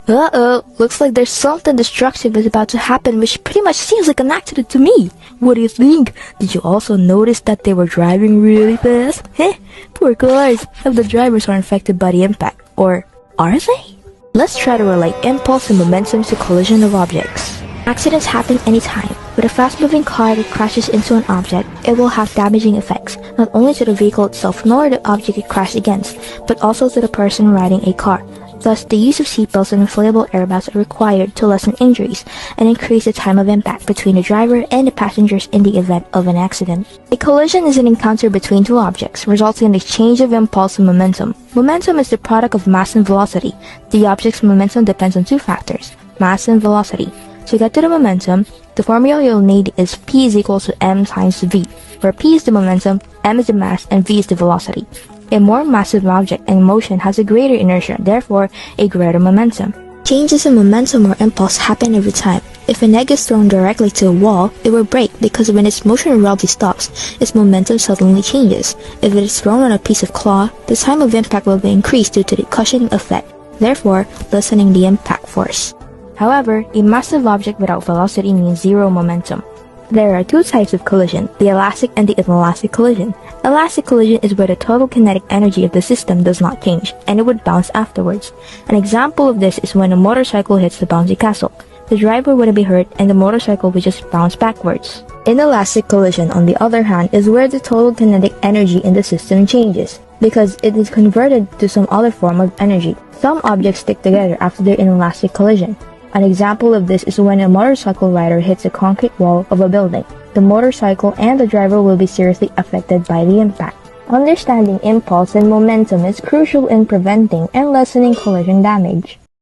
Uh-oh, looks like there's something destructive is about to happen, which pretty much seems like an accident to me. What do you think? Did you also notice that they were driving really fast? Heh, poor cars. Half the drivers are infected by the impact. Or are they? Let's try to relate impulse and momentum to collision of objects. Accidents happen anytime. With a fast-moving car that crashes into an object, it will have damaging effects, not only to the vehicle itself nor the object it crashed against, but also to the person riding a car. Thus, the use of seatbelts and inflatable airbags are required to lessen injuries and increase the time of impact between the driver and the passengers in the event of an accident. A collision is an encounter between two objects, resulting in a change of impulse and momentum. Momentum is the product of mass and velocity. The object's momentum depends on two factors, mass and velocity. To get to the momentum, the formula you'll need is P is equal to M times V, where P is the momentum, M is the mass, and V is the velocity. A more massive object in motion has a greater inertia, therefore a greater momentum. Changes in momentum or impulse happen every time. If an egg is thrown directly to a wall, it will break because when its motion abruptly stops, its momentum suddenly changes. If it is thrown on a piece of cloth, the time of impact will be increased due to the cushioning effect, therefore lessening the impact force. However, a massive object without velocity means zero momentum. There are two types of collision, the elastic and the inelastic collision. Elastic collision is where the total kinetic energy of the system does not change, and it would bounce afterwards. An example of this is when a motorcycle hits the bouncy castle. The driver wouldn't be hurt and the motorcycle would just bounce backwards. Inelastic collision, on the other hand, is where the total kinetic energy in the system changes, because it is converted to some other form of energy. Some objects stick together after their inelastic collision. An example of this is when a motorcycle rider hits a concrete wall of a building. The motorcycle and the driver will be seriously affected by the impact. Understanding impulse and momentum is crucial in preventing and lessening collision damage.